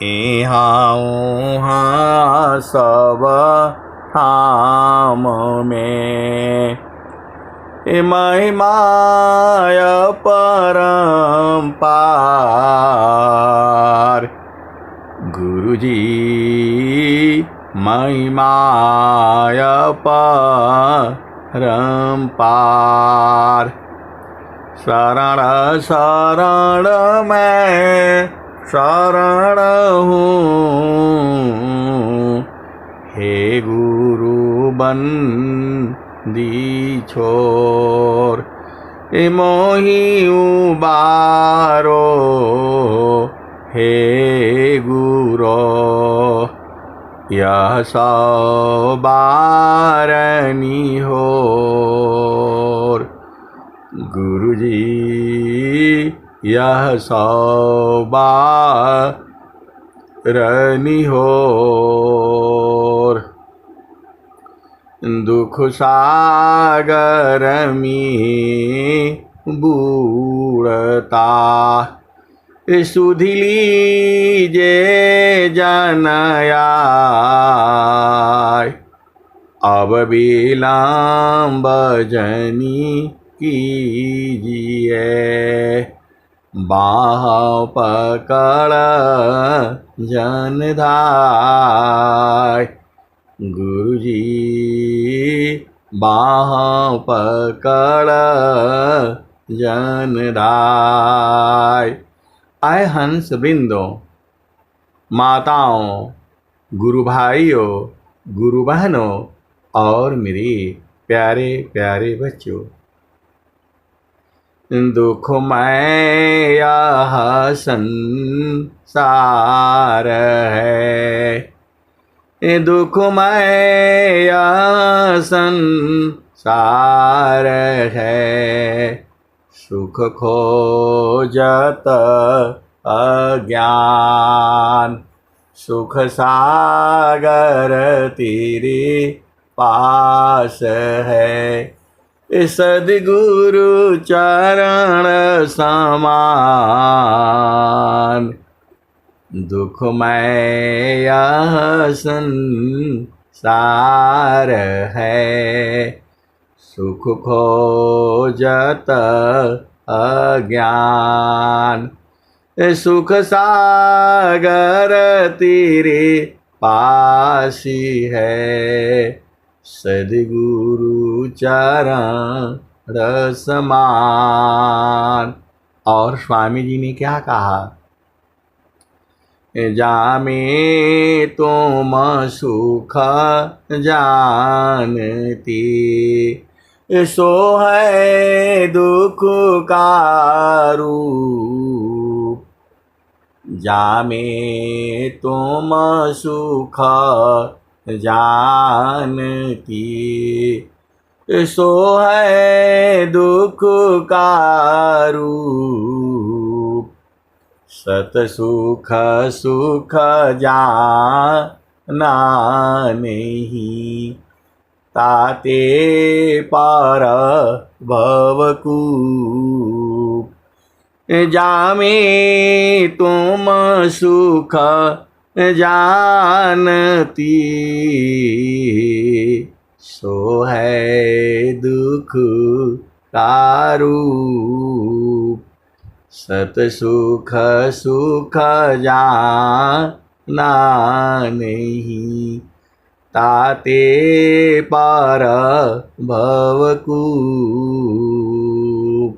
इहाँ उहाँ सब ठाम में महिमाय परम्पार। गुरुजी महिमाय परम्पार। शरण शरण मैं शरण हूँ, हे गुरु बंदी छोर। मोहि उबारो हे गुरो, यह सौ बारनी होर। गुरुजी यह सौ बारनी होर। दुख सागर में बूढ़ता, सुधि लीजे जन आय। अब विलम्ब जनी कीजिए, बाह पकड़ जन धाय। गुरुजी बाह पकड़ जन धाय। आए हंस वृंदों, माताओं, गुरु भाइयों, गुरु बहनों और मेरे प्यारे प्यारे बच्चों, दुखमय यह संसार है, दुखमय यह संसार है। सुख खोजत अज्ञान, सुख सागर तेरे पास है। सद्गुरु चरण समान, दुखमय यह संसार है। सुख खोजत अज्ञान, सुख सागर तेरे पास है। सद्गुरु चरण समान। और स्वामी जी ने क्या कहा? जामे तुम सुख जानती, सो है दुख का रूप। जामे तुम सुख जानती, सो है दुख का रूप। सत सुख सुख जाना नहीं, ताते पार भवकूप। जामे तुम सुख जानती, सो है दुख का रूप। सत सुख सुख जाना नहीं, ताते पार भवकूप।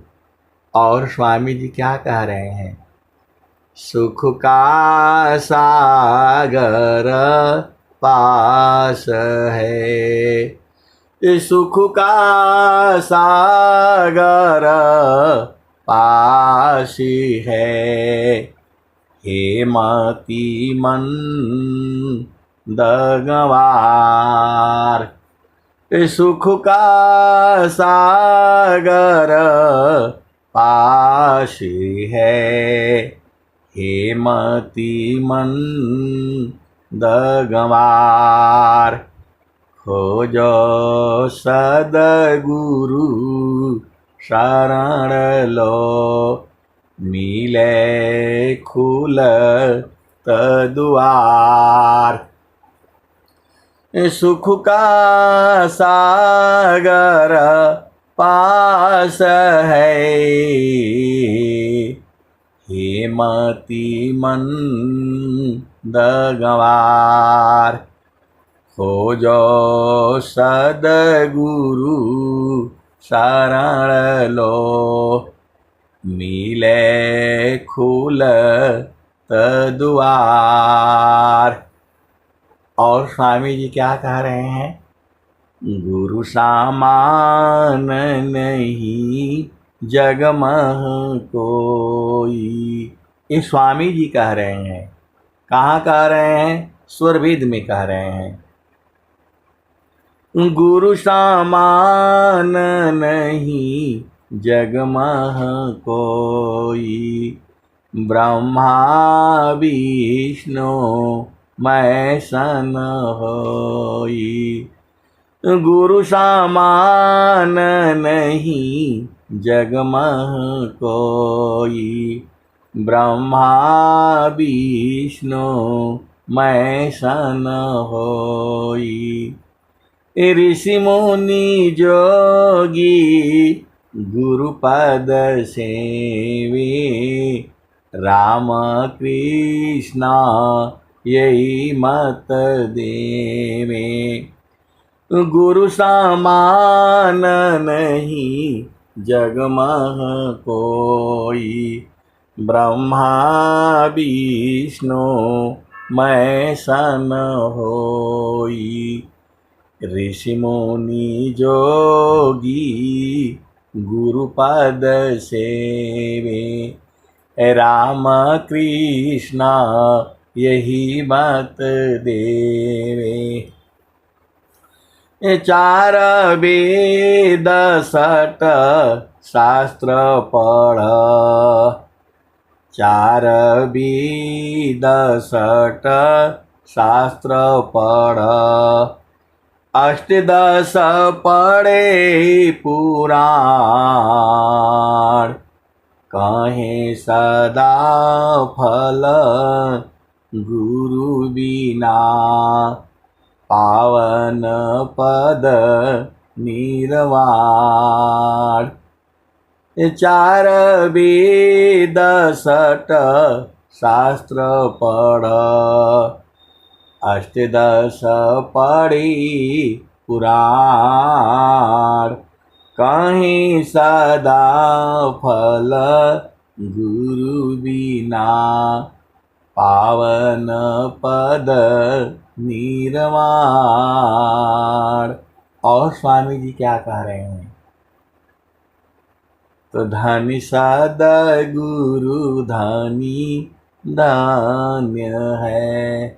और स्वामी जी क्या कह रहे हैं? सुख का सागर पास है, सुख का सागर पास है। हे मति मंदगंवार, सुख का सागर पास है। हे मति मंदगंवार, खोजो सद्गुरु शरण लो, मिले खुल दुआर। सुख का सागर पास है, हेमती मंद गंवार। खोजो सदगुरु शरण लो, मिले खुलत दुआर। और स्वामी जी क्या कह रहे हैं? गुरु सामान नहीं जग मह कोई। ये स्वामी जी कह रहे हैं। कहाँ कह रहे हैं? स्वरवेद में कह रहे हैं। गुरु सामान नहीं जग मह कोई, ब्रह्मा विष्णु मैं सन होई। गुरु सामान नहीं जग मह कोई, ब्रह्मा विष्णु मैं सन होई। ऋषि मुनि जोगी गुरुपद सेवे, राम कृष्ण यही मत देवे। गुरु समान नहीं जग मह कोई, ब्रह्मा विष्णु मैं सन होई। ऋषि मुनि जोगी गुरुपद सेवे, राम कृष्ण यही मत देवे। चार वेद सट शास्त्र पढ़, चार वेद सट शास्त्र पढ़, अष्टदश पढ़े पुराण। कहे सदा फल गुरु बिना, पावन पद निर्वाण। चार वेद सट शास्त्र पढ़, अष्टदश पढ़ी पुराण। कहीं सदा फल गुरु बिना, पावन पद निर्वाण। और स्वामी जी क्या कह रहे हैं? तो धनी सद्गुरु धनी धन्य है,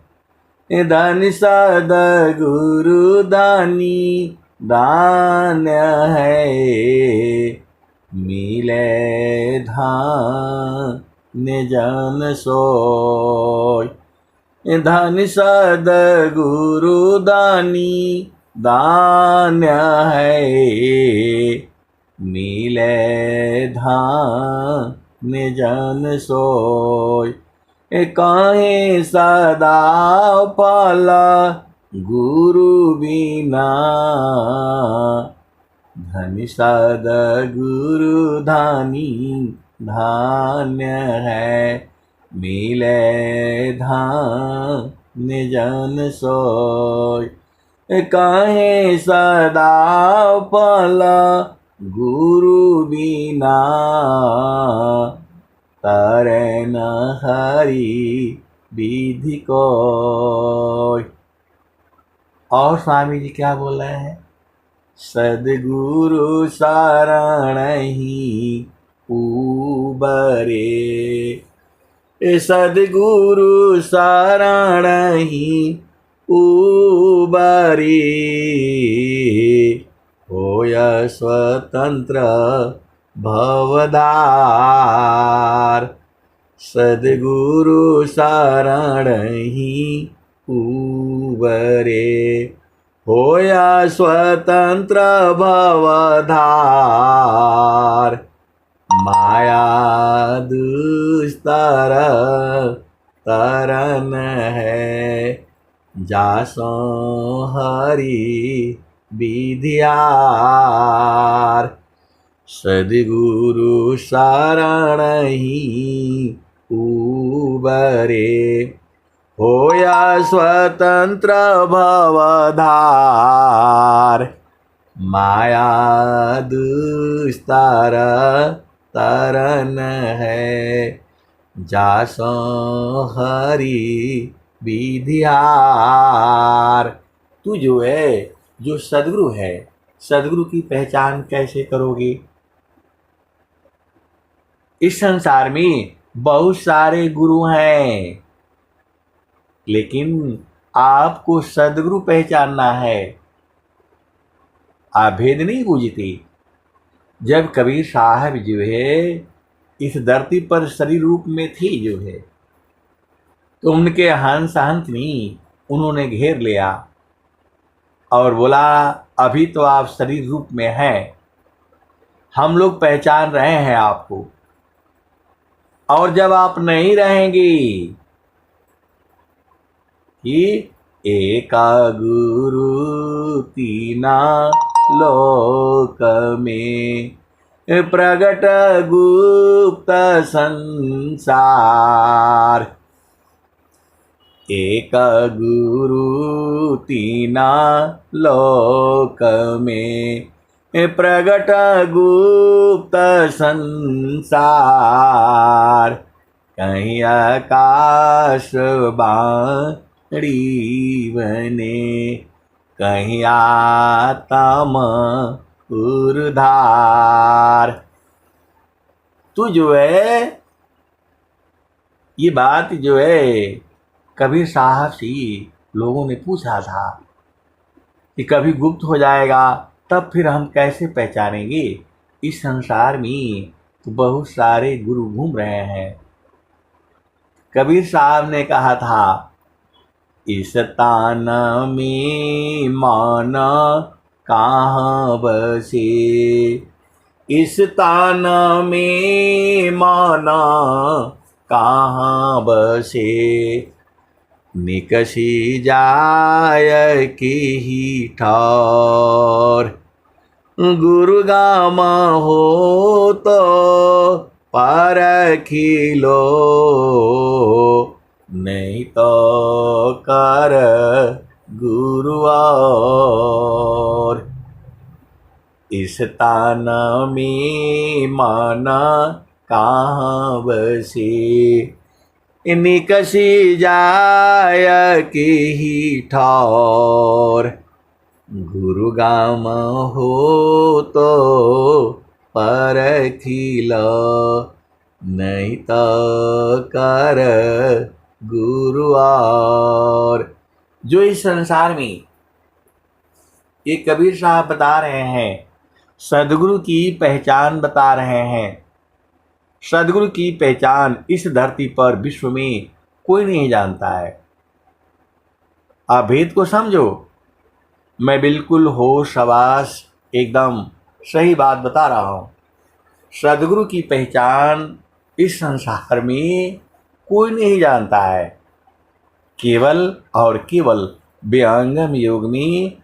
धनी सद्गुरु धनी धन्य है। मिले धन्य जन सोय, धनी सद्गुरु धनी धन्य है। मिले धन्य जन सोय, कहीं सदा फल गुरु बिना। धनी सद्गुरु धनी धन्य है, मिले धन्य जन सोय, कहीं सदा फल गुरु बिना। तरे न हरि विधि कोय। और स्वामी जी क्या बोल रहे हैं? सद्गुरु शरण ही उबरे, सद्गुरु शरण ही उबरे। होय स्वतंत्र भवदार, सद्गुरु शरण ही उबरे। होया स्वतंत्र भवधार, माया दुस्तर तरन है, जासो हरि विधियार। सद्गुरु शरण ही उबरे, होया स्वतंत्र भवधार। माया दुस्तर तरन है, जासो हरि विधियार। तू जो है, जो सद्गुरु है, सद्गुरु की पहचान कैसे करोगे? इस संसार में बहुत सारे गुरु हैं, लेकिन आपको सद्गुरु पहचानना है। आप भेद नहीं बूझते। जब कबीर साहब जो है इस धरती पर शरीर रूप में थे जो है, तो उनके हंस हंसनी उन्होंने घेर लिया और बोला, अभी तो आप शरीर रूप में हैं, हम लोग पहचान रहे हैं आपको, और जब आप नहीं रहेंगे कि एका गुरु तीना लोक में, प्रगट गुप्त संसार। एक गुरु तीना लोक में, प्रगट गुप्त संसार। कहीं आकाश बाणी बने, कहीं आत्म उर्धार। तू जो है, ये बात जो है कबीर साहब से लोगों ने पूछा था कि कभी गुप्त हो जाएगा तब फिर हम कैसे पहचानेंगे? इस संसार में तो बहुत सारे गुरु घूम रहे हैं। कबीर साहब ने कहा था, इस तान में मान कहाँ बसे, इस तान में मान कहाँ बसे। निकसी जाय की ही ठौर, गुरु गाम हो तो परखी लो, नहीं तो कर गुरु और। इस तान में मन कहाँ बसे, निकसी जाय की ही ठौर। गुरु गाम हो तो परखी लो, नहीं तो कर गुरु और। जो इस संसार में ये कबीर साहब बता रहे हैं, सद्गुरु की पहचान बता रहे हैं। सद्गुरु की पहचान इस धरती पर विश्व में कोई नहीं जानता है। आप भेद को समझो। मैं बिल्कुल होश हवास एकदम सही बात बता रहा हूँ। सद्गुरु की पहचान इस संसार में कोई नहीं जानता है। केवल और केवल विहंगम योग में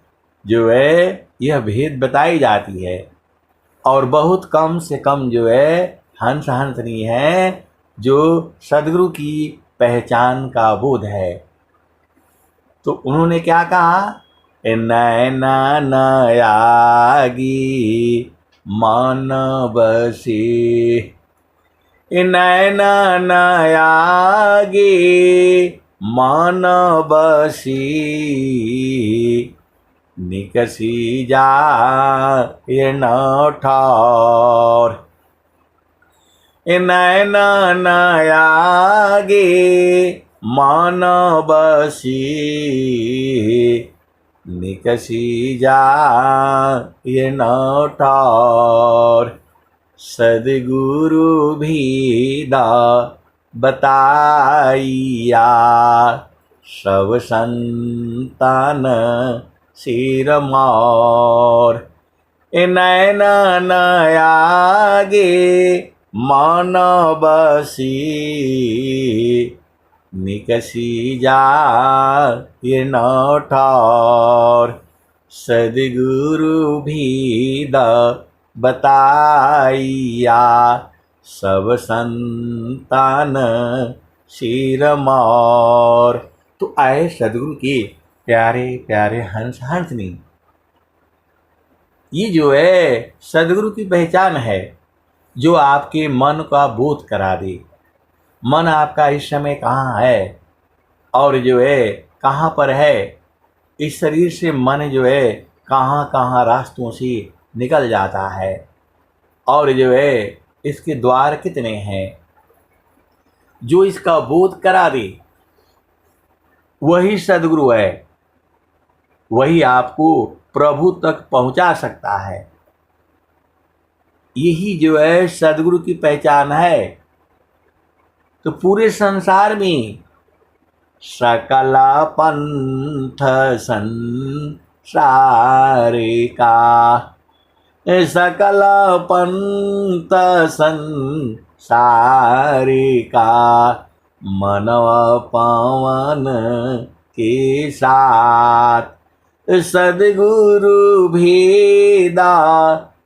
जो है यह भेद बताई जाती है, और बहुत कम से कम जो है हंस हंसनी है जो सद्गुरु की पहचान का बोध है। तो उन्होंने क्या कहा, नैना नयागी मन बसे, नैना नयागी मन बसी। निकसी जाय न ठौर, नैना नयागे मन बसी। निकसी जाय न ठौर। सद्गुरु भी दा बताइया, सब संतान सिर मोर। नैना नयागे मन बसी। निकसी जाए न ठौर। सदगुरु भी द बताइया, सब संतान सिरमौर। तो आए सदगुरु के प्यारे प्यारे हंस हंसनी। ये जो है सदगुरु की पहचान है, जो आपके मन का बोध करा दे। मन आपका इस समय कहाँ है और जो है कहाँ पर है। इस शरीर से मन जो है कहाँ कहाँ रास्तों से निकल जाता है और जो है इसके द्वार कितने हैं। जो इसका बोध करा दे वही सदगुरु है, वही आपको प्रभु तक पहुंचा सकता है। यही जो है सदगुरु की पहचान है। तो पूरे संसार में सकल पंथ संसारे का, सकल पंथ संसारे का, मनव पवन के साथ। सदगुरु भेदा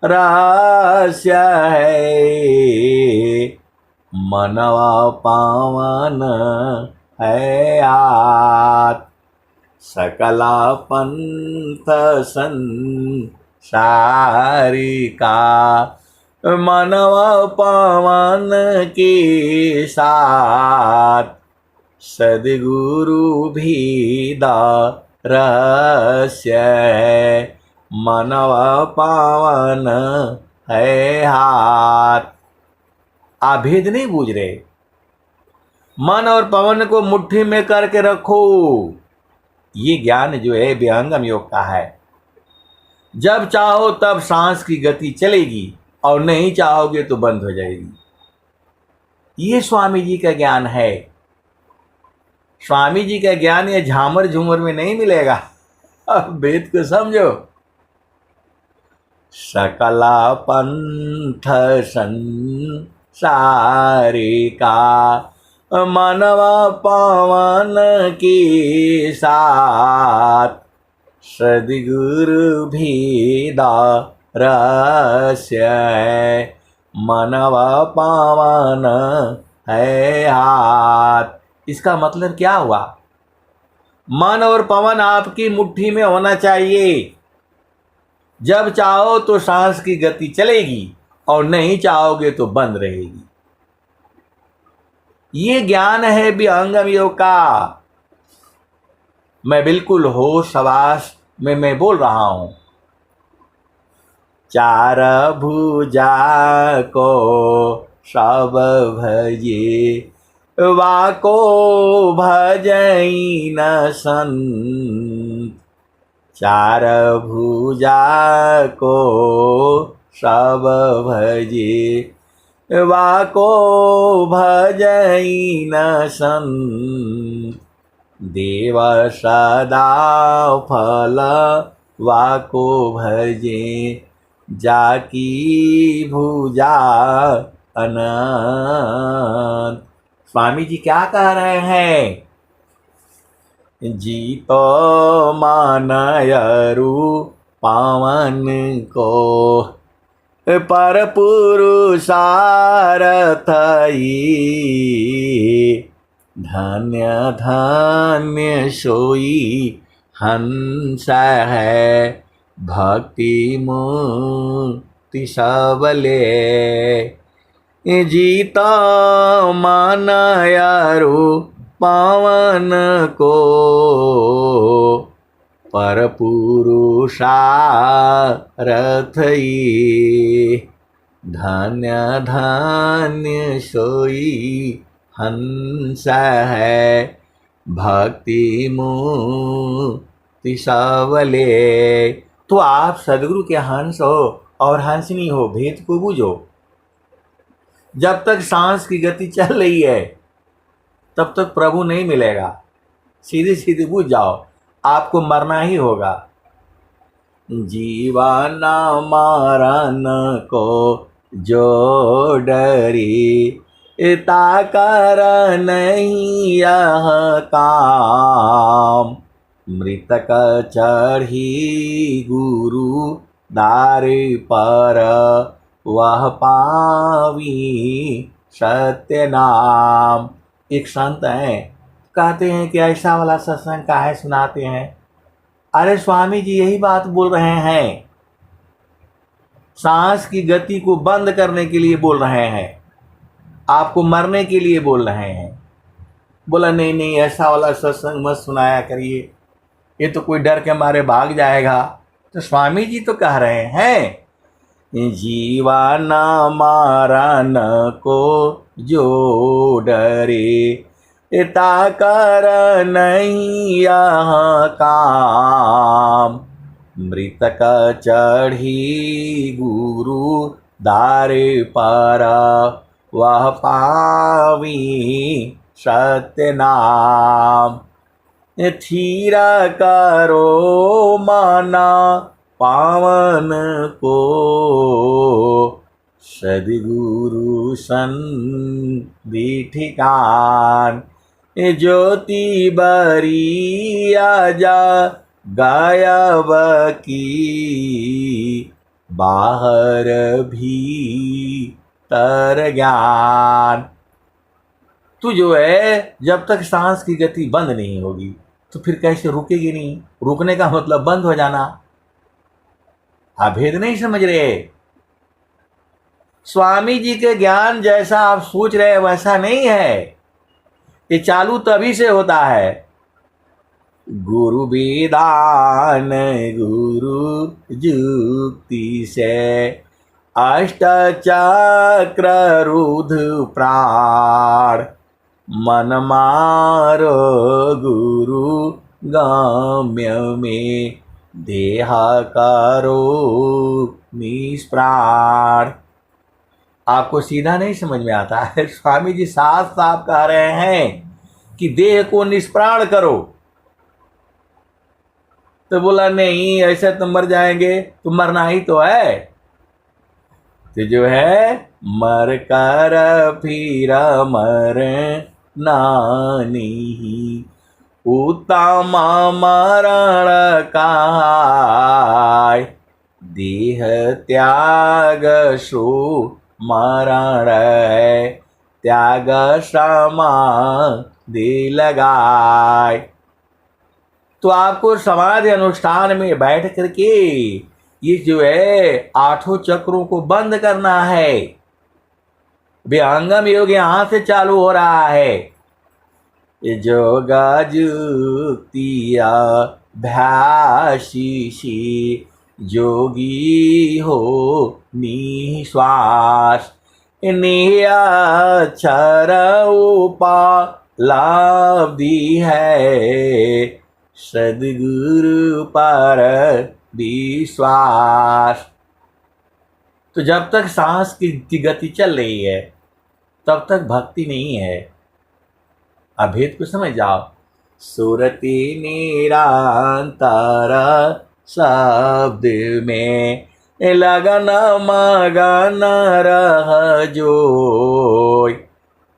रहस्य है, मनव पावन है आत। सकल पंथ संसारी का, मनव पावन के साथ। सदगुरु भेदा रहस्य है, मनव पावन है हाथ। आप भेद नहीं बूझ रहे। मन और पवन को मुट्ठी में करके रखो। ये ज्ञान जो है विहंगम योग का है। जब चाहो तब सांस की गति चलेगी और नहीं चाहोगे तो बंद हो जाएगी। ये स्वामी जी का ज्ञान है। स्वामी जी का ज्ञान ये झामर झूमर में नहीं मिलेगा। अब वेद को समझो। सकल पंथ संसारी का, मनव पवन के साथ। सदगुरु भेदा रहस्य है, मनव पावन है हाथ। इसका मतलब क्या हुआ? मन और पवन आपकी मुट्ठी में होना चाहिए। जब चाहो तो सांस की गति चलेगी और नहीं चाहोगे तो बंद रहेगी। ये ज्ञान है विहंगम योग का। मैं बिल्कुल होश हवास में मैं बोल रहा हूं। चार भुजा को सब भजे, वाको भजई न संत। चार भुजा को सब भजे, वाको भजई न संत। देव सदा फल वाको भजे, जाकी भुजा अनंत। स्वामी जी क्या कह रहे हैं? जीतो मानयरु पावन को, पर पुरुषारथ धन्य धन्य सोई हंस है, भक्ति मुक्ति सबले। जीता मानयरु पावन को, पर पुरुषारथ धन्य धन्य सोई हंस है, भक्ति मुक्ति सबले। तो आप सदगुरु के हंस हो और हंसनी हो, भेद को बूझो। जब तक सांस की गति चल रही है तब तक प्रभु नहीं मिलेगा। सीधे सीधे बूझ जाओ, आपको मरना ही होगा। जीवन मरण को जो डरी, इता कर नहीं यह काम, मृतक चढ़ी गुरु दार पर, वह पावी सत्य नाम। एक संत हैं, कहते हैं कि ऐसा वाला सत्संग काहे सुनाते हैं। अरे स्वामी जी यही बात बोल रहे हैं, सांस की गति को बंद करने के लिए बोल रहे हैं, आपको मरने के लिए बोल रहे हैं। बोला नहीं नहीं, ऐसा वाला सत्संग मत सुनाया करिए, ये तो कोई डर के मारे भाग जाएगा। तो स्वामी जी तो कह रहे हैं, जीवा न मारन को जो डरे, इता कर नहीं यह काम, मृतक चढ़ी गुरु दारे पर, वह पावी सत्य नाम। थीरा करो माना पावन को, सद्गुरु संधि ठिकान। ज्योति बरी आजा गायब की, बाहर भीतर ज्ञान। तू जो है जब तक सांस की गति बंद नहीं होगी तो फिर कैसे रुकेगी नहीं। रुकने का मतलब बंद हो जाना। आप भेद नहीं समझ रहे। स्वामी जी के ज्ञान जैसा आप सोच रहे वैसा नहीं है, ये चालू तभी से होता है। गुरु विदान गुरु जुक्ति से, अष्ट चक्र रुद्र प्राण, मन मारो गुरु गम्य में, देह करो निष्प्राण। आपको सीधा नहीं समझ में आता है। स्वामी जी साफ साफ कह रहे हैं कि देह को निष्प्राण करो। तो बोला नहीं ऐसे तो मर जाएंगे, तो मरना ही तो है। तो जो है मर कर फिर मर नानी, उत्तम मरण काय, देह त्याग सो मरण, त्याग समाधि लगाए। तो आपको समाधि अनुष्ठान में बैठ करके ये जो है आठों चक्रों को बंद करना है। विहंगम योग यहां से चालू हो रहा है। ये जोगा जुक्तिया भ्याशीषी, जोगी हो निश्वास, नियक्षर उपलब्धि है, सद्गुरु पर विश्वास। तो जब तक सांस की गति चल रही है तब तक भक्ति नहीं है। अभेद को समझ जाओ। सुरति निरंतर शब्द में, लगन मगन रह जोय,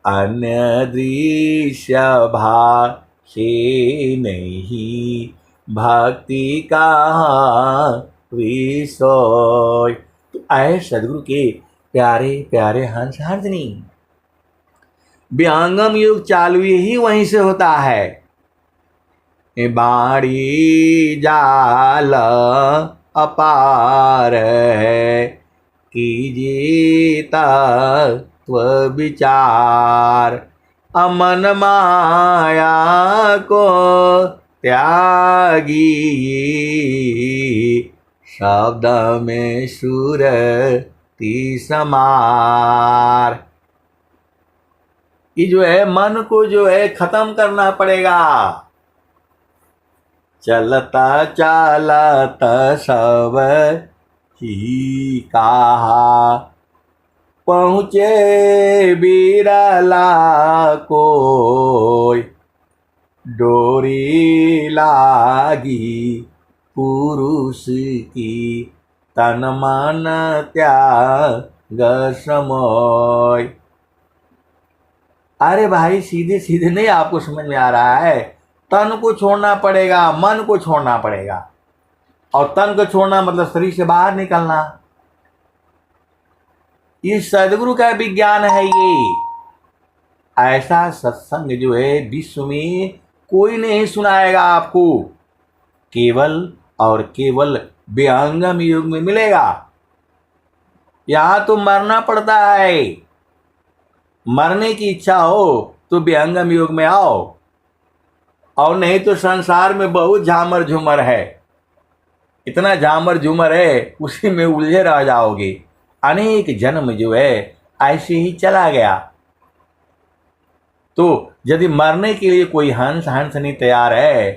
अन्य दृश्य भाषे नहीं, भक्ति कहाँ विषय। तो आए सदगुरु के प्यारे प्यारे हंस हंसनी। विहंगम योग चालू ही वहीं से होता है। बाड़ी जाल अपार है, कीजिए तत्व विचार, अमन माया को त्यागी, शब्द में सुरति समार। ये जो है मन को जो है खत्म करना पड़ेगा। चलता चालता सब ही कहा, पहुँचे बिरला कोई, डोरी लागी पुरुष की, तन मन त्याग समोय। अरे भाई सीधे सीधे नहीं आपको समझ में आ रहा है, तन को छोड़ना पड़ेगा, मन को छोड़ना पड़ेगा, और तन को छोड़ना मतलब शरीर से बाहर निकलना। ये सदगुरु का विज्ञान है। ये ऐसा सत्संग जो है विश्व में कोई नहीं सुनाएगा आपको, केवल और केवल विहंगम युग में मिलेगा। यहां तो मरना पड़ता है, मरने की इच्छा हो तो विहंगम युग में आओ, और नहीं तो संसार में बहुत झामर झूमर है, इतना झामर झूमर है उसी में उलझे रह जाओगे। अनेक जन्म जो है ऐसे ही चला गया। तो यदि मरने के लिए कोई हंस नहीं तैयार है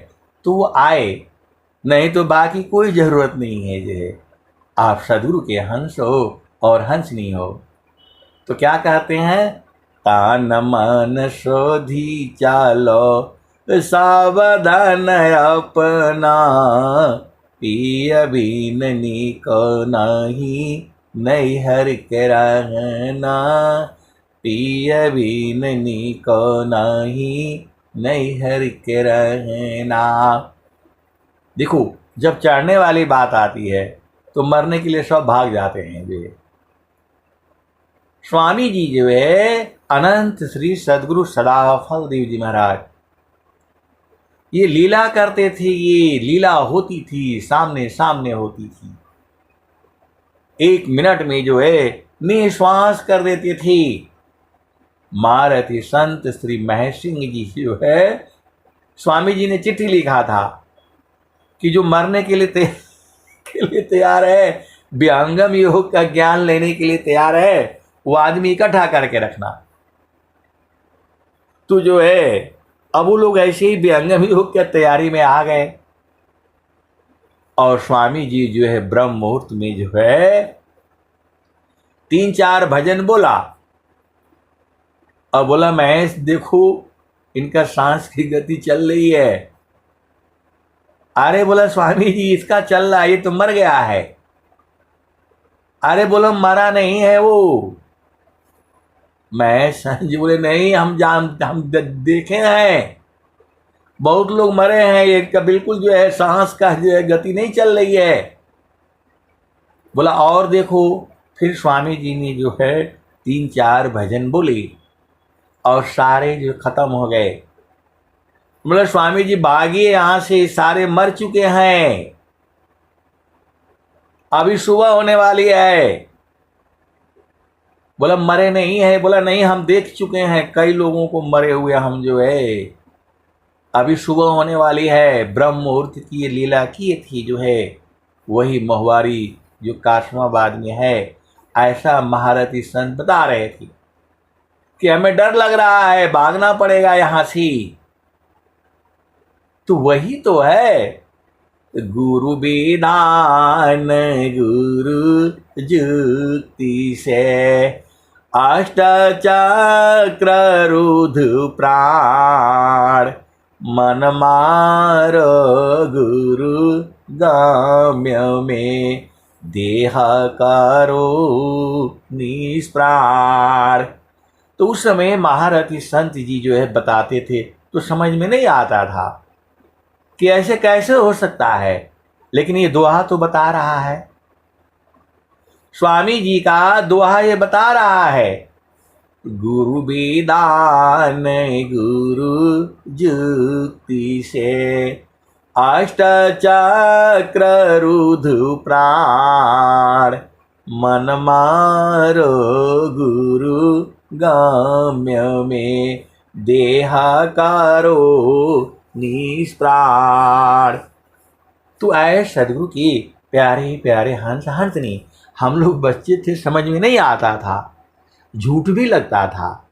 तो वो आए, नहीं तो बाकी कोई जरूरत नहीं है। जो है आप सदगुरु के हंस हो और हंसनी हो। तो क्या कहते हैं, तान मन शोधी चालो सावधान अपना, पिय बीननी को नहीं नैहर के रहना, पिय बीननी को नहीं नैहर के रहना। देखो जब चढ़ने वाली बात आती है तो मरने के लिए सब भाग जाते हैं। जो स्वामी जी जो है अनंत श्री सदगुरु सदाफल देव जी महाराज, ये लीला करते थे, ये लीला होती थी, सामने सामने होती थी। एक मिनट में जो है निश्वास कर देते थे। महारथी संत श्री महेश सिंह जी जो है, स्वामी जी ने चिट्ठी लिखा था कि जो मरने के लिए तैयार है, विहंगम योग का ज्ञान लेने के लिए तैयार है, वो आदमी इकट्ठा करके रखना। तो जो है अब वो लोग ऐसे ही विहंगम योग की तैयारी में आ गए, और स्वामी जी जो है ब्रह्म मुहूर्त में जो है 3-4 भजन बोला, और बोला महेश देखो इनका सांस की गति चल रही है। अरे बोला स्वामी जी इसका चल रहा है, ये तो मर गया है। अरे बोला मरा नहीं है वो। महेश जी बोले नहीं, हम देखे हैं, बहुत लोग मरे हैं, एक का बिल्कुल जो है सांस का जो है गति नहीं चल रही है। बोला और देखो। फिर स्वामी जी ने जो है 3-4 भजन बोले और सारे जो खत्म हो गए। बोला स्वामी जी भागिए यहां से, सारे मर चुके हैं, अभी सुबह होने वाली है। बोला मरे नहीं है। बोला नहीं, हम देख चुके हैं कई लोगों को मरे हुए, हम जो है अभी सुबह होने वाली है। ब्रह्म मुहूर्त की ये लीला की थी जो है, वही मोहवारी जो काशमाबाद में है। ऐसा महारथी संत बता रहे थे कि हमें डर लग रहा है, भागना पड़ेगा यहां से। तो वही तो है गुरु विधान गुरु जुक्ति से, अष्ट चक्र रुद्र प्राण, मन मारो गुरु गम्य में, देह करो निष्प्राण। तो उस समय महारथी संत जी जो है बताते थे तो समझ में नहीं आता था कि ऐसे कैसे हो सकता है, लेकिन ये दोहा तो बता रहा है, स्वामी जी का दोहा ये बता रहा है, गुरु विदान गुरु जुक्ति से, अष्ट चक्र रुद्र प्राण, मन मारो गुरु गम्य में, देह करो निष्प्राण। तो आए सदगुरु की प्यारे प्यारे हंस हंसनी। हम लोग बच्चे थे, समझ में नहीं आता था, झूठ भी लगता था,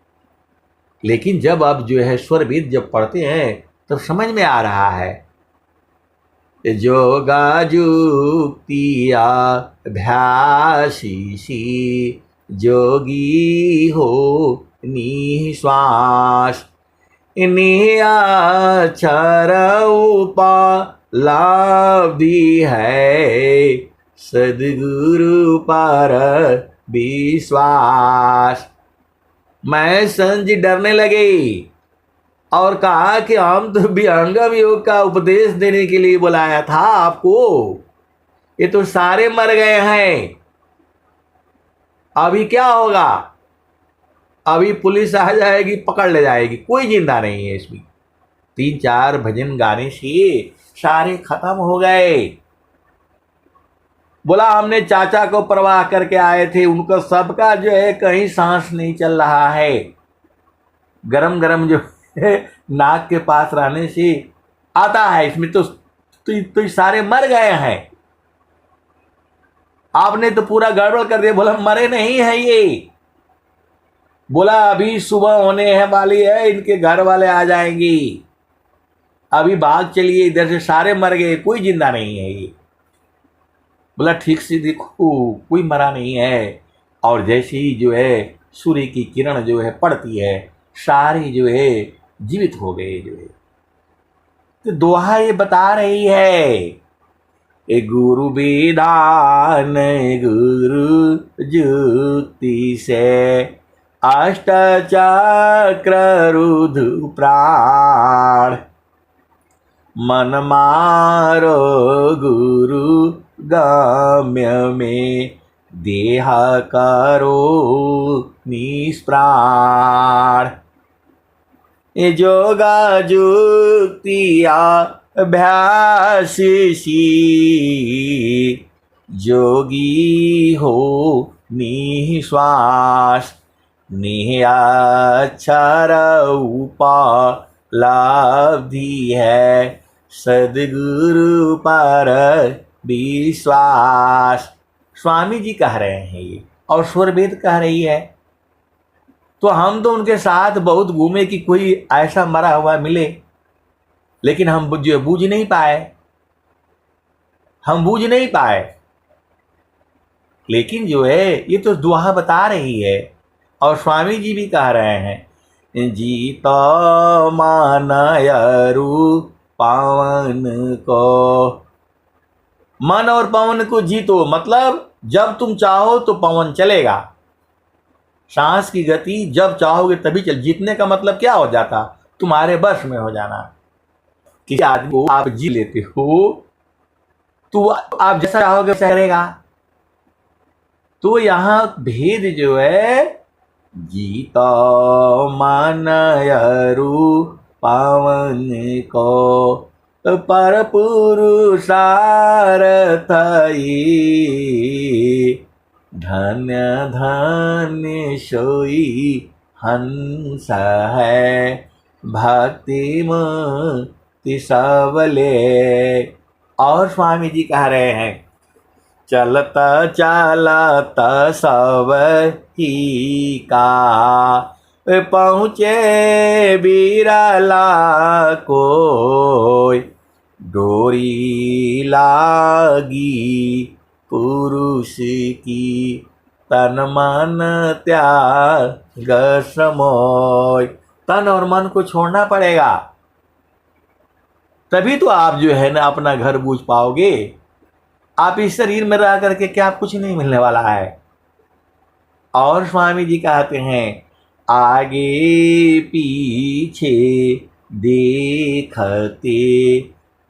लेकिन जब अब जो है स्वरवेद जब पढ़ते हैं तब समझ में आ रहा है। जोगा जुक्तिया भ्यासीसी, जोगी हो निश्वास, नियाक्षर उपलब्धि है, सद्गुरु पर विश्वास। मैं संत जी डरने लगे और कहा कि हम तो विहंगम योग का उपदेश देने के लिए बुलाया था आपको, ये तो सारे मर गए हैं, अभी क्या होगा? अभी पुलिस आ जाएगी, पकड़ ले जाएगी, कोई जिंदा नहीं है इसमें। 3-4 भजन गाने से सारे खत्म हो गए। बोला हमने चाचा को परवाह करके आए थे, उनका सबका जो है कहीं सांस नहीं चल रहा है, गरम गरम जो है नाक के पास रहने से आता है, इसमें तो सारे मर गए हैं, आपने तो पूरा गड़बड़ कर दिया। बोला मरे नहीं है ये, बोला अभी सुबह होने है वाली है, इनके घर वाले आ जाएंगे, अभी भाग चलिए इधर से, सारे मर गए, कोई जिंदा नहीं है ये। बोला ठीक से देखो कोई मरा नहीं है। और जैसे ही जो है सूर्य की किरण जो है पड़ती है, सारे जो है जीवित हो गए जो है। तो दोहा ये बता रही है, ए गुरु विधान गुरु जुक्ति से, अष्ट चक्र रुद्र प्राण, मन मारो गुरु गम्य में, देह करो निष्प्राण। ये जोगा जुक्तिया अभ्यास सी, जोगी हो निश्वास, निहाक्षर उपलब्धि है, सदगुरु पर विश्वास। स्वामी जी कह रहे हैं ये, और स्वरवेद कह रही है। तो हम तो उनके साथ बहुत घूमे कि कोई ऐसा मरा हुआ मिले, लेकिन हम बूझ नहीं पाए, हम बूझ नहीं पाए। लेकिन जो है ये तो दुआ बता रही है, और स्वामी जी भी कह रहे हैं, जीतो मानयरु पवन को, मन और पवन को जीतो, मतलब जब तुम चाहो तो पवन चलेगा, सांस की गति जब चाहोगे तभी चल। जीतने का मतलब क्या हो जाता? तुम्हारे बस में हो जाना। किसी आदमी को आप जी लेते हो तो आप जैसा चाहोगे वैसा करेगा। तो यहां भेद जो है, जीता मानयरु पवन को, पर पुरुषार्थ धन्य धन्य सोई हंस है, भक्ति मुक्ति सबले। और स्वामी जी कह रहे हैं, चलता चलता सब ही का, पहुँचे बिरला कोई, डोरी लागी पुरुष की, तन मन त्याग समोय। तन और मन को छोड़ना पड़ेगा, तभी तो आप जो है ना अपना घर बूझ पाओगे। आप इस शरीर में रह करके क्या कुछ नहीं मिलने वाला है। और स्वामी जी कहते हैं, आगे पीछे देखते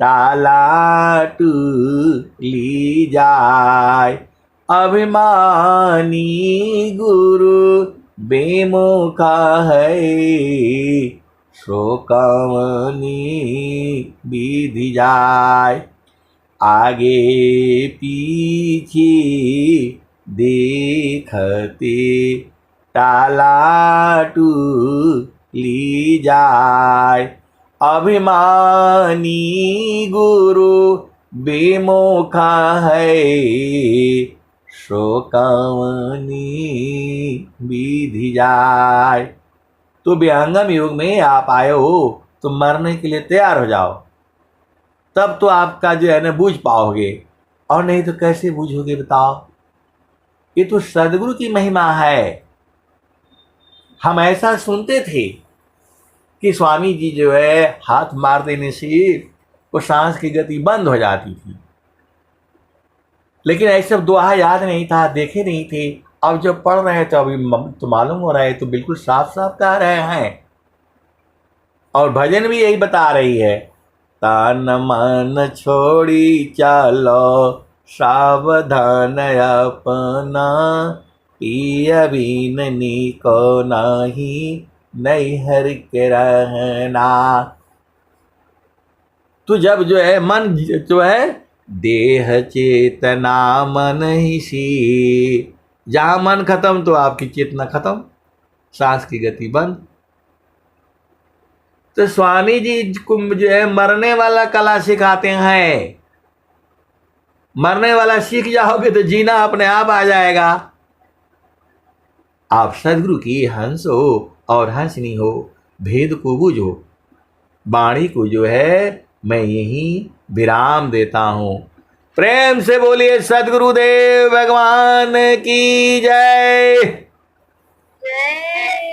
तालाट ली जाए, अभिमानी गुरु बेमुखा है, शोकवनी विधि जाए। आगे पीछे देखते तालाटू ली जाए, अभिमानी गुरु बेमुखा है, शोकवनी विधि जाए। तो विहंगम युग में आप आए हो तो मरने के लिए तैयार हो जाओ, तब तो आपका जो है ना बूझ पाओगे, और नहीं तो कैसे बूझोगे बताओ। ये तो सदगुरु की महिमा है। हम ऐसा सुनते थे कि स्वामी जी जो है हाथ मार देने से वो सांस की गति बंद हो जाती थी, लेकिन ऐसे दोहा याद नहीं था, देखे नहीं थे। अब जब पढ़ रहे हैं तो अभी तो मालूम हो रहा है, तो बिल्कुल साफ साफ कह रहे हैं। और भजन भी यही बता रही है, तान मन छोड़ी चालो सावधान अपना, पिया बिन नीको नाही नैहर के रहना। तो जब जो है मन जो है देह चेतना मन ही सी, जहां मन खत्म तो आपकी चेतना खत्म, सांस की गति बंद। तो स्वामी जी को जो है मरने वाला कला सिखाते हैं। मरने वाला सीख जाओगे तो जीना अपने आप आ जाएगा। आप सदगुरु की हंस हो और हंसनी हो, भेद को बूझो। वाणी को जो है मैं यही विराम देता हूं। प्रेम से बोलिए सदगुरुदेव भगवान की जय। जय।